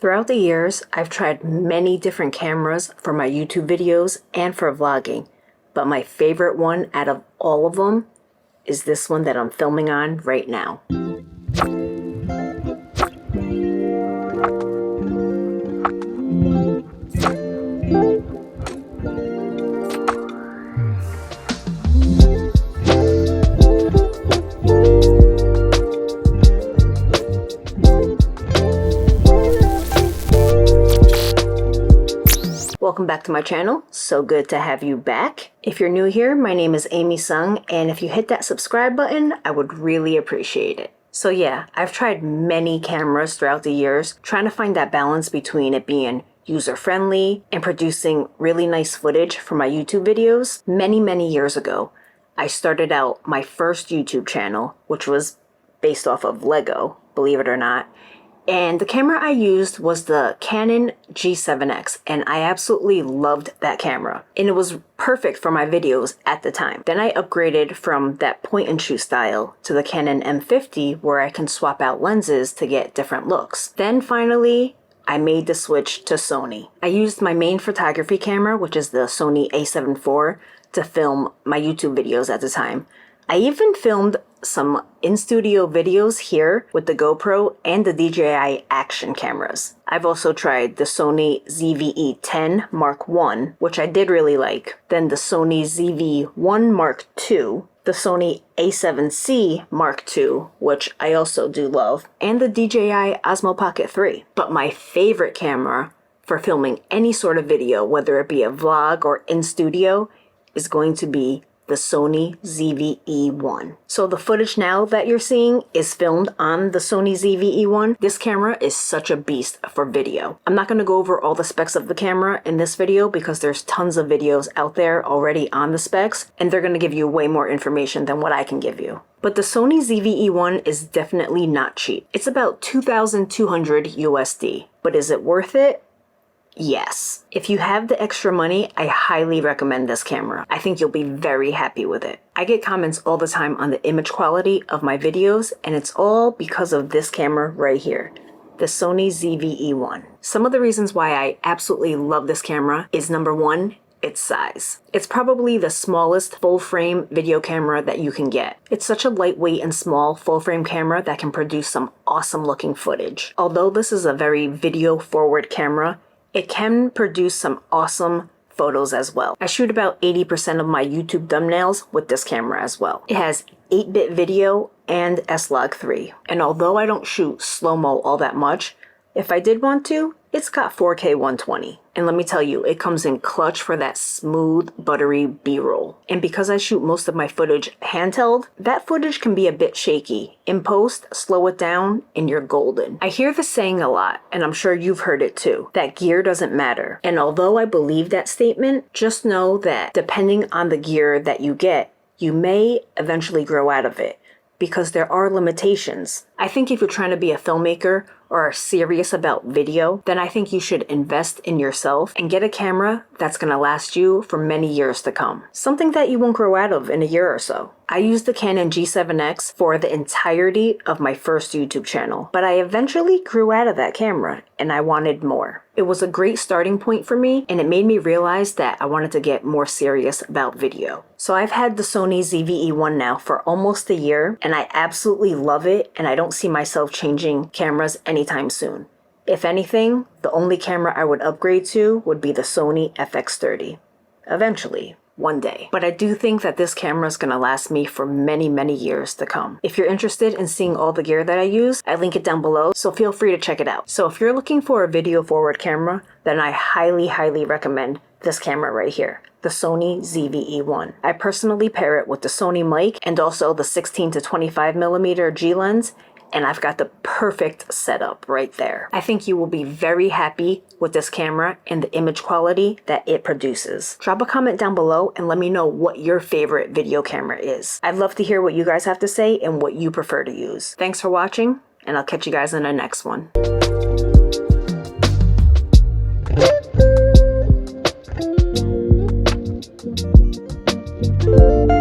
Throughout the years, I've tried many different cameras for my YouTube videos and for vlogging, but my favorite one out of all of them is this one that I'm filming on right now. Welcome back to my channel. So good to have you back. If you're new here, my name is Tsung, and if you hit that subscribe button, I would really appreciate it. So yeah, I've tried many cameras throughout the years, trying to find that balance between it being user-friendly and producing really nice footage for my YouTube videos. Many years ago, I started out my first YouTube channel, which was based off of Lego, believe it or not. And the camera I used was the Canon G7X, and I absolutely loved that camera. And it was perfect for my videos at the time. Then I upgraded from that point and shoot style to the Canon M50, where I can swap out lenses to get different looks. Then finally, I made the switch to Sony. I used my main photography camera, which is the Sony A7 IV, to film my YouTube videos at the time. I even filmed some in-studio videos here with the GoPro and the DJI action cameras. I've also tried the Sony ZV-E10 Mark I, which I did really like, then the Sony ZV-1 Mark II, the Sony A7C Mark II, which I also do love, and the DJI Osmo Pocket 3. But my favorite camera for filming any sort of video, whether it be a vlog or in-studio, is going to be the Sony ZV-E1. So the footage now that you're seeing is filmed on the Sony ZV-E1. This camera is such a beast for video. I'm not going to go over all the specs of the camera in this video because there's tons of videos out there already on the specs, and they're going to give you way more information than what I can give you. But the Sony ZV-E1 is definitely not cheap. It's about $2,200 USD. But is it worth it? Yes. If you have the extra money, I highly recommend this camera. I think you'll be very happy with it. I get comments all the time on the image quality of my videos, and it's all because of this camera right here, the Sony ZV-E1. Some of the reasons why I absolutely love this camera is number one, its size. It's probably the smallest full-frame video camera that you can get. It's such a lightweight and small full-frame camera that can produce some awesome-looking footage. Although this is a very video-forward camera, it can produce some awesome photos as well. I shoot about 80% of my YouTube thumbnails with this camera as well. It has 8-bit video and S-Log 3. And although I don't shoot slow-mo all that much, if I did want to, it's got 4K 120. And let me tell you, it comes in clutch for that smooth, buttery B-roll. And because I shoot most of my footage handheld, that footage can be a bit shaky. In post, slow it down, and you're golden. I hear this saying a lot, and I'm sure you've heard it too, that gear doesn't matter. And although I believe that statement, just know that depending on the gear that you get, you may eventually grow out of it, because there are limitations. I think if you're trying to be a filmmaker or are serious about video, then I think you should invest in yourself and get a camera that's gonna last you for many years to come. Something that you won't grow out of in a year or so. I used the Canon G7X for the entirety of my first YouTube channel, but I eventually grew out of that camera and I wanted more. It was a great starting point for me, and it made me realize that I wanted to get more serious about video. So I've had the Sony ZV-E1 now for almost a year, and I absolutely love it, and I don't see myself changing cameras anytime soon. If anything, the only camera I would upgrade to would be the Sony FX30. Eventually. One day. But I do think that this camera is going to last me for many years to come. If you're interested in seeing all the gear that I use, I link it down below, so feel free to check it out. So if you're looking for a video forward camera, then I highly recommend this camera right here, the Sony ZV-E1. I personally pair it with the Sony mic and also the 16 to 25mm G lens, and I've got the perfect setup right there. I think you will be very happy with this camera and the image quality that it produces. Drop a comment down below and let me know what your favorite video camera is. I'd love to hear what you guys have to say and what you prefer to use. Thanks for watching, and I'll catch you guys in the next one.